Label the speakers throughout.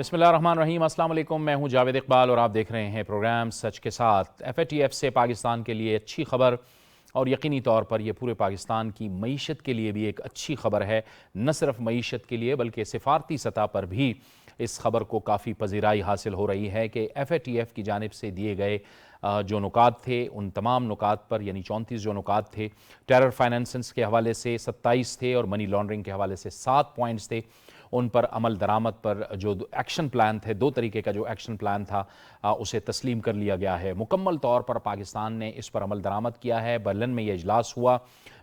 Speaker 1: بسم اللہ الرحمن الرحیم۔ السلام علیکم، میں ہوں جاوید اقبال اور آپ دیکھ رہے ہیں پروگرام سچ کے ساتھ۔ ایف اے ٹی ایف سے پاکستان کے لیے اچھی خبر، اور یقینی طور پر یہ پورے پاکستان کی معیشت کے لیے بھی ایک اچھی خبر ہے۔ نہ صرف معیشت کے لیے بلکہ سفارتی سطح پر بھی اس خبر کو کافی پذیرائی حاصل ہو رہی ہے کہ ایف اے ٹی ایف کی جانب سے دیے گئے جو نکات تھے ان تمام نکات پر، یعنی 34 جو نکات تھے، ٹیرر فائنینسنس کے حوالے سے 27 تھے اور منی لانڈرنگ کے حوالے سے 7 پوائنٹس تھے، ان پر عمل درآمد پر جو ایکشن پلان تھے، 2 طریقے کا جو ایکشن پلان تھا اسے تسلیم کر لیا گیا ہے۔ مکمل طور پر پاکستان نے اس پر عمل درآمد کیا ہے۔ برلن میں یہ اجلاس ہوا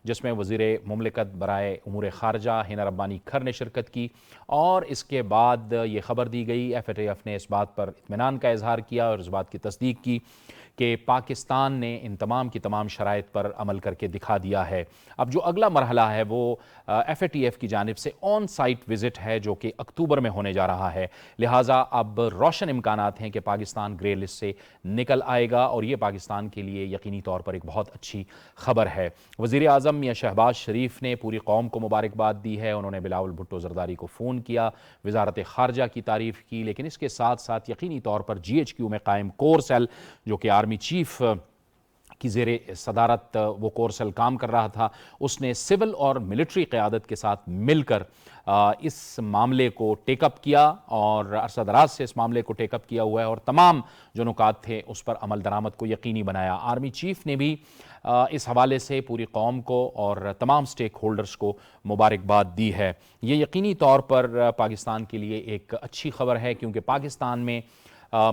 Speaker 1: جس میں وزیر مملکت برائے امور خارجہ ہینا ربانی کھر نے شرکت کی، اور اس کے بعد یہ خبر دی گئی، ایف اے ٹی ایف نے اس بات پر اطمینان کا اظہار کیا اور اس بات کی تصدیق کی کہ پاکستان نے ان تمام کی تمام شرائط پر عمل کر کے دکھا دیا ہے۔ اب جو اگلا مرحلہ ہے وہ ایف اے ٹی ایف کی جانب سے آن سائٹ وزٹ ہے جو کہ اکتوبر میں ہونے جا رہا ہے، لہٰذا اب روشن امکانات ہیں کہ پاکستان گرے لسٹ سے نکل آئے گا، اور یہ پاکستان کے لیے یقینی طور پر ایک بہت اچھی خبر ہے۔ وزیر اعظم میاں شہباز شریف نے پوری قوم کو مبارکباد دی ہے۔ انہوں نے بلاول بھٹو زرداری کو فون کیا، وزارت خارجہ کی تعریف کی، لیکن اس کے ساتھ ساتھ یقینی طور پر جی ایچ کیو میں قائم کور سیل جو کہ آرمی چیف کی زیر صدارت وہ کور سیل کام کر رہا تھا، اس نے سول اور ملٹری قیادت کے ساتھ مل کر اس معاملے کو ٹیک اپ کیا اور عرصہ دراز سے اس معاملے کو ٹیک اپ کیا ہوا ہے، اور تمام جو نکات تھے اس پر عمل درآمد کو یقینی بنایا۔ آرمی چیف نے بھی اس حوالے سے پوری قوم کو اور تمام سٹیک ہولڈرز کو مبارکباد دی ہے۔ یہ یقینی طور پر پاکستان کے لیے ایک اچھی خبر ہے، کیونکہ پاکستان میں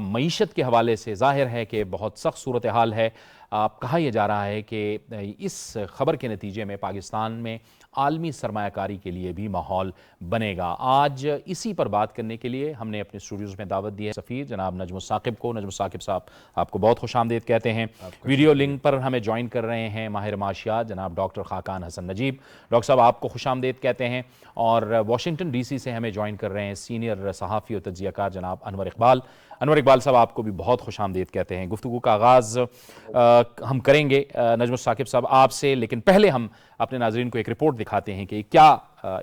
Speaker 1: معیشت کے حوالے سے ظاہر ہے کہ بہت سخت صورتحال ہے۔ کہا یہ جا رہا ہے کہ اس خبر کے نتیجے میں پاکستان میں عالمی سرمایہ کاری کے لیے بھی ماحول بنے گا۔ آج اسی پر بات کرنے کے لیے ہم نے اپنے اسٹوڈیوز میں دعوت دی ہے سفیر جناب نجم الثاقب کو۔ نجم الثاقب صاحب، آپ کو بہت خوش آمدید کہتے ہیں۔ ویڈیو لنک پر ہمیں جوائن کر رہے ہیں ماہر معاشیات جناب ڈاکٹر خاقان حسن نجیب۔ ڈاکٹر صاحب، آپ کو خوش آمدید کہتے ہیں۔ اور واشنگٹن ڈی سی سے ہمیں جوائن کر رہے ہیں سینئر صحافی اور تجزیہ کار جناب انور اقبال۔ انور اقبال صاحب، آپ کو بھی بہت خوش آمدید کہتے ہیں۔ گفتگو کا آغاز ہم کریں گے نجم الثاقب صاحب آپ سے، لیکن پہلے ہم اپنے ناظرین کو ایک رپورٹ دکھاتے ہیں کہ کیا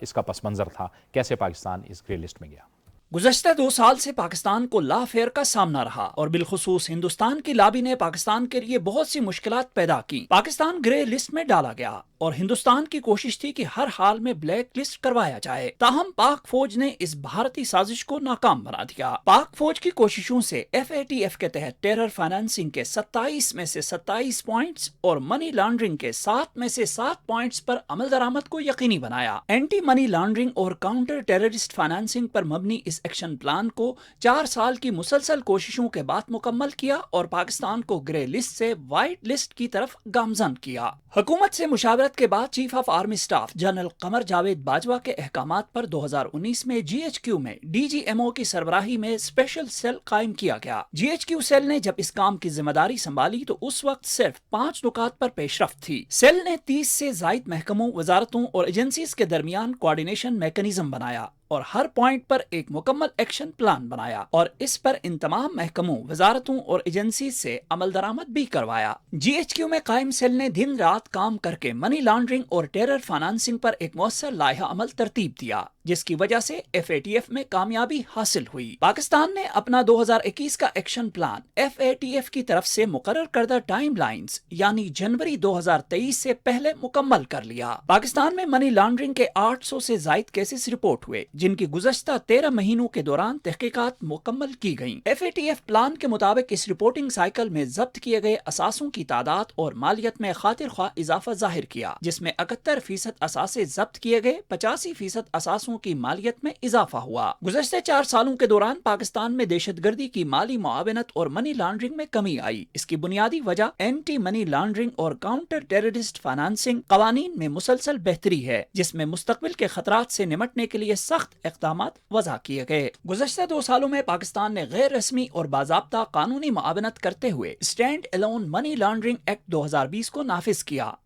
Speaker 1: اس کا پس منظر تھا، کیسے پاکستان اس گرے لسٹ میں گیا۔
Speaker 2: گزشتہ 2 سال سے پاکستان کو لا فیئر کا سامنا رہا، اور بالخصوص ہندوستان کی لابی نے پاکستان کے لیے بہت سی مشکلات پیدا کی۔ پاکستان گرے لسٹ میں ڈالا گیا اور ہندوستان کی کوشش تھی کہ ہر حال میں بلیک لسٹ کروایا جائے، تاہم پاک فوج نے اس بھارتی سازش کو ناکام بنا دیا۔ پاک فوج کی کوششوں سے ایف اے ٹی ایف کے تحت ٹیرر فائنانسنگ کے 27 میں سے 27 پوائنٹس اور منی لانڈرنگ کے 7 میں سے 7 پوائنٹس پر عمل درآمد کو یقینی بنایا۔ اینٹی منی لانڈرنگ اور کاؤنٹر ٹیررسٹ فائنانسنگ پر مبنی اس ایکشن پلان کو 4 سال کی مسلسل کوششوں کے بعد مکمل کیا اور پاکستان کو گرے لسٹ سے وائٹ لسٹ کی طرف گامزن کیا۔ حکومت سے مشاورت کے بعد chief of army staff general Qamar Javed Bajwa کے احکامات پر 2019 میں جی ایچ کیو میں ڈی جی ایم او کی سربراہی میں اسپیشل سیل قائم کیا گیا۔ جی ایچ کیو سیل نے جب اس کام کی ذمہ داری سنبھالی تو اس وقت صرف 5 نکات پر پیش رفت تھی۔ سیل نے 30 سے زائد محکموں، وزارتوں اور ایجنسیز کے درمیان کوارڈینیشن میکانزم بنایا اور ہر پوائنٹ پر ایک مکمل ایکشن پلان بنایا، اور اس پر ان تمام محکموں، وزارتوں اور ایجنسیز سے عمل درآمد بھی کروایا۔ جی ایچ کیو میں قائم سیل نے دن رات کام کر کے منی لانڈرنگ اور ٹیرر فائنانسنگ پر ایک مؤثر لائحہ عمل ترتیب دیا، جس کی وجہ سے ایف اے ٹی ایف میں کامیابی حاصل ہوئی۔ پاکستان نے اپنا 2021 کا action plan F A T F کی طرف سے مقرر کردہ ٹائم لائنز یعنی جنوری 2023 سے پہلے مکمل کر لیا۔ پاکستان میں منی لانڈرنگ کے 800 سے زائد کیسز رپورٹ ہوئے، جن کی گزشتہ 13 مہینوں کے دوران تحقیقات مکمل کی گئیں۔ F A T F plan کے مطابق اس رپورٹنگ سائیکل میں ضبط کیے گئے اثاثوں کی تعداد اور مالیت میں خاطر خواہ اضافہ ظاہر کیا، جس میں 71% اثاثے ضبط کیے گئے، 85% اثاثوں کی مالیت میں اضافہ ہوا۔ گزشتہ 4 سالوں کے دوران پاکستان میں دہشت گردی کی مالی معاونت اور منی لانڈرنگ میں کمی آئی۔ اس کی بنیادی وجہ اینٹی منی لانڈرنگ اور کاؤنٹر ٹیررسٹ فائنانسنگ قوانین میں مسلسل بہتری ہے، جس میں مستقبل کے خطرات سے نمٹنے کے لیے سخت اقدامات وضع کیے گئے۔ گزشتہ 2 سالوں میں پاکستان نے غیر رسمی اور باضابطہ قانونی معاونت کرتے ہوئے stand alone money laundering act 2020 کو نافذ کیا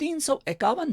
Speaker 2: 351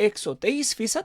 Speaker 2: 123%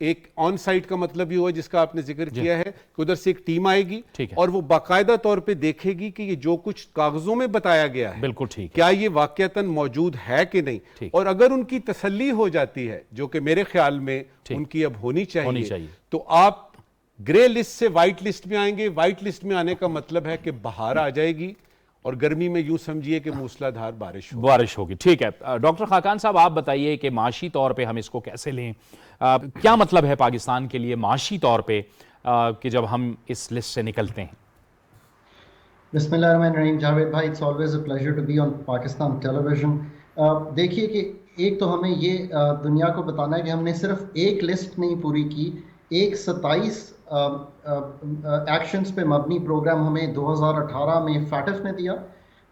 Speaker 3: ایک آن سائٹ کا مطلب یہ ہوا جس کا آپ نے ذکر کیا ہے کہ ادھر سے ایک ٹیم آئے گی
Speaker 1: ٹھیک ہے،
Speaker 3: اور وہ باقاعدہ طور پہ دیکھے گی کہ یہ جو کچھ کاغذوں میں بتایا گیا ہے
Speaker 1: بالکل ٹھیک ہے،
Speaker 3: کیا یہ واقعتاً موجود ہے کہ نہیں،
Speaker 1: ٹھیک۔
Speaker 3: اور اگر ان کی تسلی ہو جاتی ہے جو کہ میرے خیال میں ان کی اب ہونی چاہیے تو آپ گرے لسٹ سے وائٹ لسٹ میں آئیں گے. وائٹ لسٹ میں آنے کا مطلب ہے کہ بہار آ جائے گی اور گرمی میں یوں سمجھیے کہ موسلا دھار بارش
Speaker 1: ہوگی. ٹھیک ہے ڈاکٹر خاقان صاحب، آپ بتائیے کہ معاشی طور پہ ہم اس کو کیسے لیں؟ کیا مطلب ہے پاکستان کے لیے معاشی طور پہ کہ جب ہم اس لسٹ سے نکلتے ہیں؟
Speaker 4: بسم اللہ الرحمن الرحیم. جاوید بھائی، it's always a pleasure to be on Pakistan television. دیکھیے کہ ایک تو ہمیں یہ دنیا کو بتانا ہے کہ ہم نے صرف ایک لسٹ نہیں پوری کی، 27 ایکشنز پہ مبنی پروگرام ہمیں 2018 میں فیٹف نے دیا.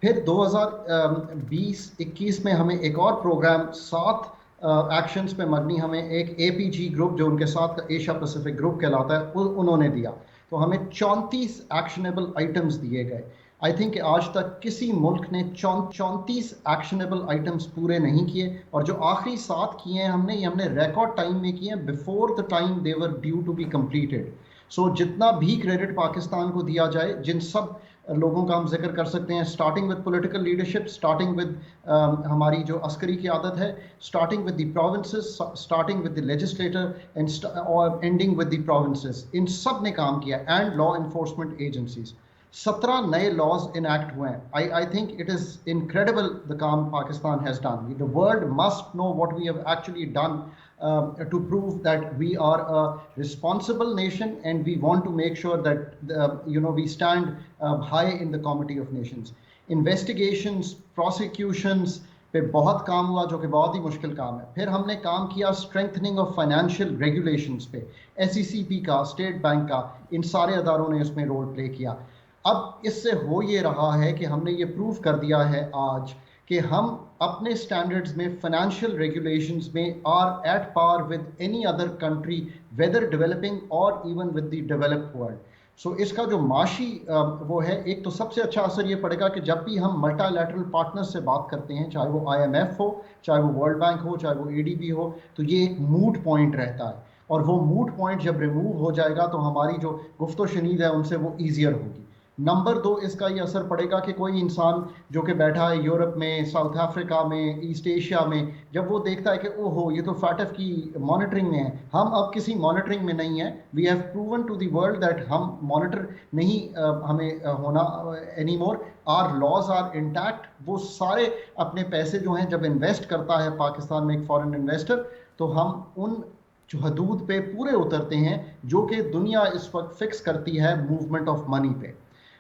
Speaker 4: پھر 2020-21 میں ہمیں ایک اور پروگرام 7 ایکشنز پہ مبنی ہمیں ایک اے پی جی گروپ جو ان کے ساتھ ایشیا پیسیفک گروپ کہلاتا ہے انہوں نے دیا. تو ہمیں 34 ایکشنیبل آئٹمز دیے گئے. آئی تھنک کہ آج تک کسی ملک نے 34 ایکشنیبل آئٹمز پورے نہیں کیے، اور جو آخری 7 کیے ہیں ہم نے ریکارڈ ٹائم میں کیے ہیں، before the time they were due to be completed. So جتنا بھی کریڈٹ پاکستان کو دیا جائے، جن سب لوگوں کا ہم ذکر کر سکتے ہیں، starting with political leadership, starting with ہماری جو عسکری قیادت ہے، starting with the provinces, starting with the legislator اور اینڈنگ ود دی پروونسز، ان سب نے کام کیا. اینڈ لا انفورسمنٹ ایجنسیز، 17 نئے لاز انیکٹ ہوئے ہیں. I think it is incredible the کام Pakistan has done. The world must know what we have actually done to prove that we are a responsible nation, and we want to make sure that we stand high in the comity of nations. Investigations, prosecutions پہ بہت کام ہوا جو کہ بہت ہی مشکل کام ہے. پھر ہم نے کام کیا اسٹرینتھننگ آف فائنینشیل ریگولیشنز پہ، SECP کا، اسٹیٹ بینک کا، ان سارے اداروں نے اس میں رول پلے کیا. اب اس سے ہو یہ رہا ہے کہ ہم نے یہ پروف کر دیا ہے آج کہ ہم اپنے سٹینڈرڈز میں فائنینشیل ریگولیشنز میں are at par with any other country whether developing اور even with the developed world. So اس کا جو معاشی وہ ہے، ایک تو سب سے اچھا اثر یہ پڑے گا کہ جب بھی ہم ملٹا لیٹرل پارٹنر سے بات کرتے ہیں، چاہے وہ IMF ہو، چاہے وہ ورلڈ بینک ہو، چاہے وہ ADB ہو، تو یہ ایک موٹ پوائنٹ رہتا ہے. اور وہ موٹ پوائنٹ جب ریموو ہو جائے گا تو ہماری جو گفت و شنید ہے ان سے وہ ایزیئر ہوگی. نمبر 2، اس کا یہ اثر پڑے گا کہ کوئی انسان جو کہ بیٹھا ہے یورپ میں، ساؤتھ افریقہ میں، ایسٹ ایشیا میں، جب وہ دیکھتا ہے کہ او ہو یہ تو فیٹف کی مانیٹرنگ میں ہے، ہم اب کسی مانیٹرنگ میں نہیں ہیں. We have proven to the world that ہم مانیٹر نہیں ہمیں ہونا any more. Our laws are intact. وہ سارے اپنے پیسے جو ہیں جب انویسٹ کرتا ہے پاکستان میں ایک فارن انویسٹر، تو ہم ان جو حدود پہ پورے اترتے ہیں جو کہ دنیا اس وقت فکس کرتی ہے موومنٹ آف منی پہ.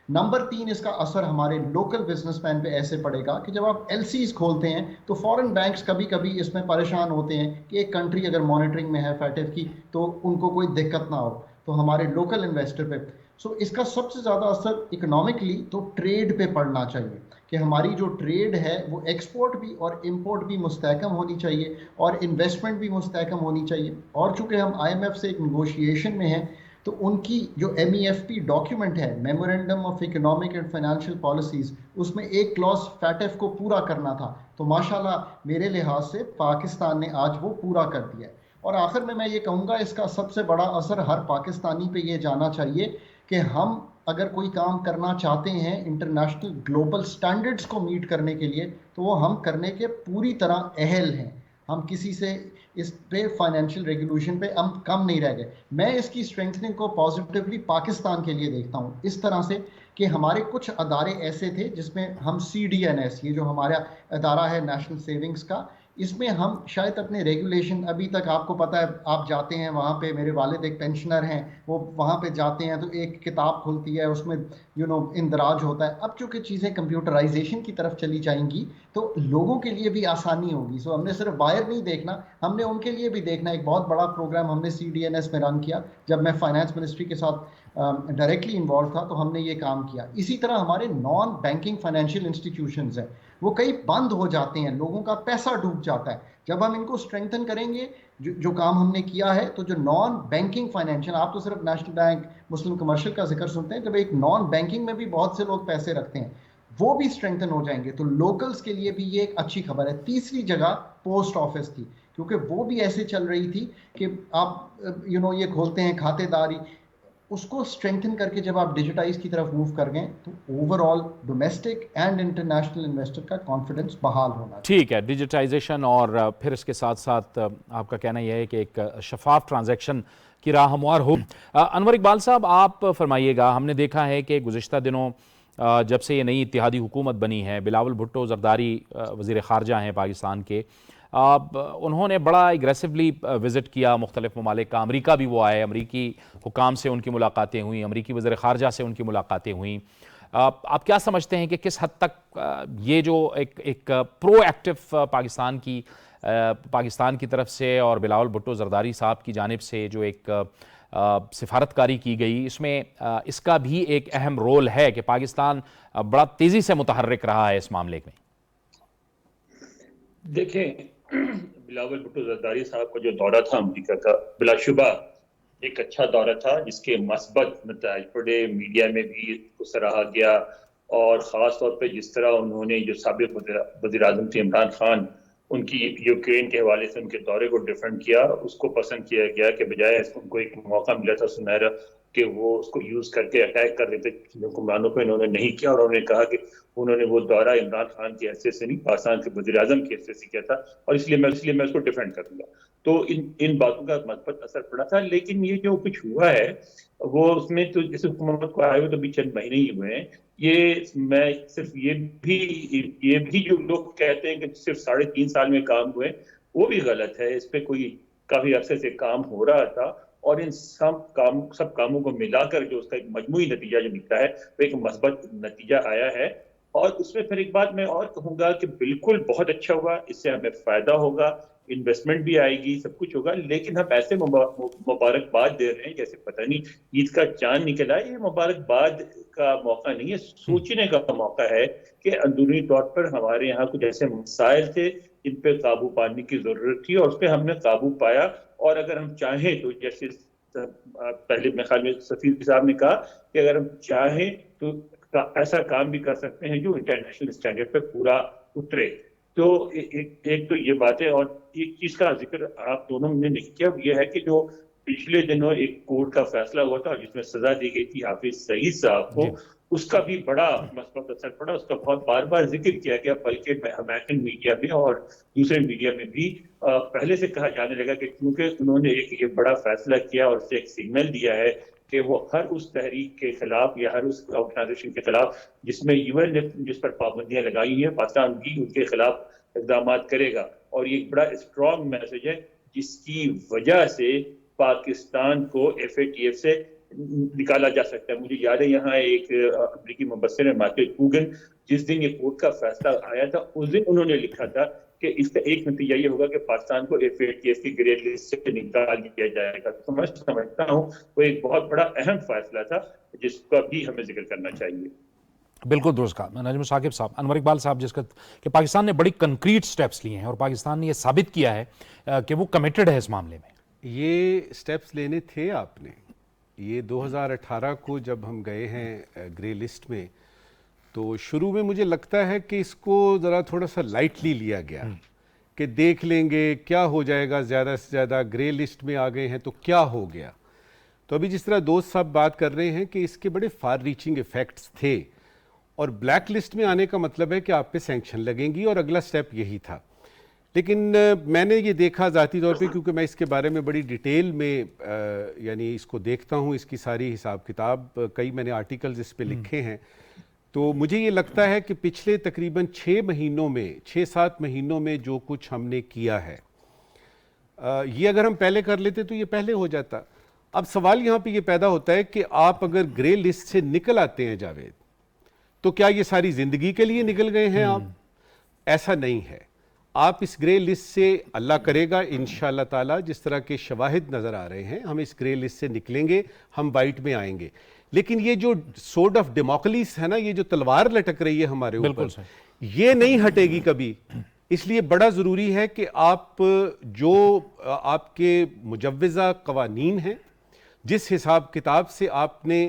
Speaker 4: نمبر 3، اس کا اثر ہمارے لوکل بزنس مین پہ ایسے پڑے گا کہ جب آپ LCs کھولتے ہیں تو فورن بینکس کبھی کبھی اس میں پریشان ہوتے ہیں کہ ایک کنٹری اگر مانیٹرنگ میں ہے فیٹف کی تو ان کو کوئی دقت نہ ہو، تو ہمارے لوکل انویسٹر پہ. سو اس کا سب سے زیادہ اثر اکنامکلی تو ٹریڈ پہ پڑنا چاہیے کہ ہماری جو ٹریڈ ہے وہ ایکسپورٹ بھی اور امپورٹ بھی مستحکم ہونی چاہیے اور انویسٹمنٹ بھی مستحکم ہونی چاہیے. اور چونکہ ہم IMF سے ایک نیگوشیشن میں ہیں تو ان کی جو MEFP ڈاکیومنٹ ہے، memorandum of economic and financial policies, اس میں ایک کلاس فیٹف کو پورا کرنا تھا. تو ماشاءاللہ میرے لحاظ سے پاکستان نے آج وہ پورا کر دیا ہے. اور آخر میں یہ کہوں گا اس کا سب سے بڑا اثر ہر پاکستانی پہ یہ جانا چاہیے کہ ہم اگر کوئی کام کرنا چاہتے ہیں انٹرنیشنل گلوبل سٹینڈرڈز کو میٹ کرنے کے لیے تو وہ ہم کرنے کے پوری طرح اہل ہیں. ہم کسی سے اس پہ فائنینشیل ریگولیشن پہ ہم کم نہیں رہ گئے. میں اس کی اسٹرینتھنگ کو پازیٹیولی پاکستان کے لیے دیکھتا ہوں اس طرح سے کہ ہمارے کچھ ادارے ایسے تھے جس میں ہم CDNS، یہ جو ہمارا ادارہ ہے نیشنل سیونگز کا، اس میں ہم شاید اپنے ریگولیشن ابھی تک آپ کو پتہ ہے، آپ جاتے ہیں وہاں پہ، میرے والد ایک پینشنر ہیں، وہ وہاں پہ جاتے ہیں تو ایک کتاب کھلتی ہے اس میں اندراج ہوتا ہے. اب چونکہ چیزیں کمپیوٹرائزیشن کی طرف چلی جائیں گی تو لوگوں کے لیے بھی آسانی ہوگی. سو ہم نے صرف باہر نہیں دیکھنا، ہم نے ان کے لیے بھی دیکھنا. ایک بہت بڑا پروگرام ہم نے CDNS میں رن کیا جب میں فائنانس منسٹری کے ساتھ ڈائریکٹلی انوالو تھا، تو ہم نے یہ کام کیا. اسی طرح ہمارے نان بینکنگ فائنینشیل انسٹیٹیوشنز ہیں، وہ کئی بند ہو جاتے ہیں، لوگوں کا پیسہ ڈوب جاتا ہے. جب ہم ان کو اسٹرینتھن کریں گے، جو کام ہم نے کیا ہے، تو جو نان بینکنگ فائنینشیل، آپ تو صرف نیشنل بینک، مسلم کمرشل کا ذکر سنتے ہیں، جب ایک نان بینکنگ میں بھی بہت سے لوگ پیسے رکھتے ہیں، وہ بھی اسٹرینتھن ہو جائیں گے. تو لوکلز کے لیے بھی یہ ایک اچھی خبر ہے. تیسری جگہ پوسٹ آفس کی. کیونکہ وہ بھی ایسے چل رہی تھی کہ آپ یہ کھولتے ہیں کھاتے داری، اس کو اسٹرینتھن کر کے جب آپ ڈیجیٹائز کی طرف موو کر گئے تو over all domestic and international investor کا کانفیڈنس بحال ہونا چاہیے.
Speaker 1: ٹھیک ہے، ڈیجیٹائزیشن اور پھر اس کے ساتھ ساتھ آپ کا کہنا یہ ہے کہ ایک شفاف ٹرانزیکشن کی راہ ہموار ہو. انور اقبال صاحب آپ فرمائیے گا، ہم نے دیکھا ہے کہ گزشتہ دنوں جب سے یہ نئی اتحادی حکومت بنی ہے، بلاول بھٹو زرداری وزیر خارجہ ہیں پاکستان کے، انہوں نے بڑا ایگریسولی وزٹ کیا مختلف ممالک کا. امریکہ بھی وہ آئے، امریکی حکام سے ان کی ملاقاتیں ہوئیں، امریکی وزیر خارجہ سے ان کی ملاقاتیں ہوئیں. آپ کیا سمجھتے ہیں کہ کس حد تک یہ جو ایک پرو ایکٹیو پاکستان کی طرف سے اور بلاول بھٹو زرداری صاحب کی جانب سے جو ایک سفارتکاری کی گئی، اس میں اس کا بھی ایک اہم رول ہے کہ پاکستان بڑا تیزی سے متحرک رہا ہے اس معاملے میں؟
Speaker 5: دیکھیں، بلاول بھٹو زرداری صاحب کا جو دورہ تھا امریکہ کا، بلا شبہ ایک اچھا دورہ تھا جس کے مثبت نتائج پڑے، میڈیا میں بھی اس سراہا گیا، اور خاص طور پہ جس طرح انہوں نے جو سابق وزیر اعظم تھے عمران خان، ان کی یوکرین کے حوالے سے ان کے دورے کو ڈیفینڈ کیا، اس کو پسند کیا گیا کہ بجائے ان کو ایک موقع ملا تھا سنہرا کہ وہ اس کو یوز کر کے اٹیک کر دیتے حکمرانوں پہ، انہوں نے نہیں کیا، اور انہوں نے کہا کہ انہوں نے وہ دورہ عمران خان کی حیثیت سے نہیں، پاکستان کے وزیر اعظم کی حیثیت سے کیا تھا، اور اس لیے میں اس کو ڈیفینڈ کروں گا. تو ان باتوں کا مثبت اثر پڑا تھا. لیکن یہ جو کچھ ہوا ہے وہ اس میں تو جس حکومت کو آئے ہوئے تو بھی چند مہینے ہی ہوئے ہیں. میں صرف یہ بھی جو لوگ کہتے ہیں کہ صرف 3.5 سال میں کام ہوئے، وہ بھی غلط ہے. اس پہ کوئی کافی عرصے سے کام ہو رہا تھا، اور ان سب کاموں کو ملا کر جو اس کا ایک مجموعی نتیجہ جو نکلا ہے وہ ایک مثبت نتیجہ آیا ہے. اور اس میں پھر ایک بات میں اور کہوں گا کہ بالکل بہت اچھا ہوا، اس سے ہمیں فائدہ ہوگا، انویسٹمنٹ بھی آئے گی، سب کچھ ہوگا. لیکن ہم ایسے مبارکباد دے رہے ہیں جیسے پتہ نہیں عید کا چاند نکل آئے. یہ مبارکباد کا موقع نہیں ہے، سوچنے کا موقع ہے کہ اندرونی طور پر ہمارے یہاں کچھ ایسے مسائل تھے جن پہ قابو پانے کی ضرورت تھی، اور اس پہ ہم نے قابو پایا. اور اگر ہم چاہیں تو جیسے پہلے میرے خیال میں سفیر صاحب نے کہا کہ اگر ہم چاہیں تو ایسا کام بھی کر سکتے ہیں جو انٹرنیشنل اسٹینڈرڈ پہ پورا اترے. تو ایک تو یہ بات ہے. اور ایک چیز کا ذکر آپ دونوں نے نہیں کیا، یہ ہے کہ جو پچھلے دنوں ایک کورٹ کا فیصلہ ہوا تھا جس میں سزا دی گئی تھی حافظ سعید صاحب کو، اس کا بھی بڑا مثبت اثر پڑا. اس کا بہت بار بار ذکر کیا گیا، بلکہ امریکن میڈیا میں اور دوسرے میڈیا میں بھی پہلے سے کہا جانے لگا کہ کیونکہ انہوں نے ایک یہ بڑا فیصلہ کیا اور اسے ایک سگنل دیا ہے کہ وہ ہر اس تحریک کے خلاف یا ہر اس آرگنائزیشن کے خلاف جس میں یو این نے جس پر پابندیاں لگائی ہیں، پاکستان بھی ان کے خلاف اقدامات کرے گا. اور یہ ایک بڑا اسٹرانگ میسج ہے جس کی وجہ سے پاکستان کو FATF سے نکالا جا سکتا ہے. مجھے یاد ہے یہاں ایک امریکی مبصر ہے مائیکل کوگن، جس دن یہ کورٹ کا فیصلہ آیا تھا اس دن انہوں نے لکھا تھا کہ اس کا ایک نتیجہ یہ ہوگا کہ پاکستان کو FATF کی گرے لسٹ سے نکال دیا جائے گا. تو میں سمجھتا ہوں وہ ایک بہت بڑا اہم فیصلہ تھا جس کا بھی ہمیں ذکر کرنا چاہیے.
Speaker 1: بالکل درست کہا نجم ثاقب صاحب. انور اقبال صاحب، جس کا کہ پاکستان نے بڑی کنکریٹ سٹیپس لیے ہیں اور پاکستان نے یہ ثابت کیا ہے کہ وہ کمیٹڈ ہے اس معاملے میں.
Speaker 3: یہ سٹیپس لینے تھے آپ نے. یہ 2018 کو جب ہم گئے ہیں گرے لسٹ میں تو شروع میں مجھے لگتا ہے کہ اس کو ذرا تھوڑا سا لائٹلی لیا گیا کہ دیکھ لیں گے کیا ہو جائے گا، زیادہ سے زیادہ گرے لسٹ میں آ گئے ہیں تو کیا ہو گیا. تو ابھی جس طرح دوست صاحب بات کر رہے ہیں کہ اس کے بڑے فار ریچنگ ایفیکٹس تھے، اور بلیک لسٹ میں آنے کا مطلب ہے کہ آپ پہ سینکشن لگیں گی، اور اگلا سٹیپ یہی تھا. لیکن میں نے یہ دیکھا ذاتی طور پہ، کیونکہ میں اس کے بارے میں بڑی ڈیٹیل میں یعنی اس کو دیکھتا ہوں، اس کی ساری حساب کتاب، کئی میں نے آرٹیکلز اس پہ لکھے ہیں، تو مجھے یہ لگتا ہے کہ پچھلے تقریباً 6-7 مہینوں میں جو کچھ ہم نے کیا ہے، یہ اگر ہم پہلے کر لیتے تو یہ پہلے ہو جاتا. اب سوال یہاں پہ یہ پیدا ہوتا ہے کہ آپ اگر گرے لسٹ سے نکل آتے ہیں جاوید، تو کیا یہ ساری زندگی کے لیے نکل گئے ہیں آپ؟ ایسا نہیں ہے. آپ اس گرے لسٹ سے اللہ کرے گا انشاءاللہ تعالی، جس طرح کے شواہد نظر آ رہے ہیں، ہم اس گرے لسٹ سے نکلیں گے، ہم وائٹ میں آئیں گے. لیکن یہ جو سورڈ آف ڈیموکریسی ہے نا، یہ جو تلوار لٹک رہی ہے ہمارے اوپر، یہ نہیں ہٹے گی کبھی. اس لیے بڑا ضروری ہے کہ آپ جو آپ کے مجوزہ قوانین ہیں، جس حساب کتاب سے آپ نے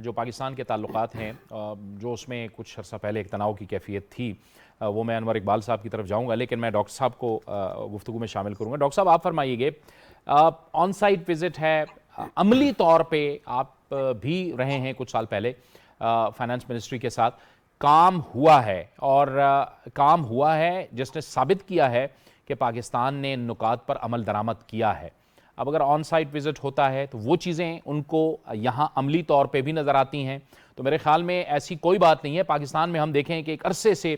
Speaker 1: جو پاکستان کے تعلقات ہیں، جو اس میں کچھ عرصہ پہلے ایک تناؤ کی کیفیت تھی، وہ میں انور اقبال صاحب کی طرف جاؤں گا، لیکن میں ڈاکٹر صاحب کو گفتگو میں شامل کروں گا۔ ڈاکٹر صاحب آپ فرمائیے گے، آن سائٹ وزٹ ہے، عملی طور پہ آپ بھی رہے ہیں کچھ سال پہلے فائنانس منسٹری کے ساتھ، کام ہوا ہے، اور کام ہوا ہے جس نے ثابت کیا ہے کہ پاکستان نے ان نکات پر عمل درآمد کیا ہے۔ اب اگر آن سائٹ وزٹ ہوتا ہے تو وہ چیزیں ان کو یہاں عملی طور پہ بھی نظر آتی ہیں، تو میرے خیال میں ایسی کوئی بات نہیں ہے۔ پاکستان میں ہم دیکھیں کہ ایک عرصے سے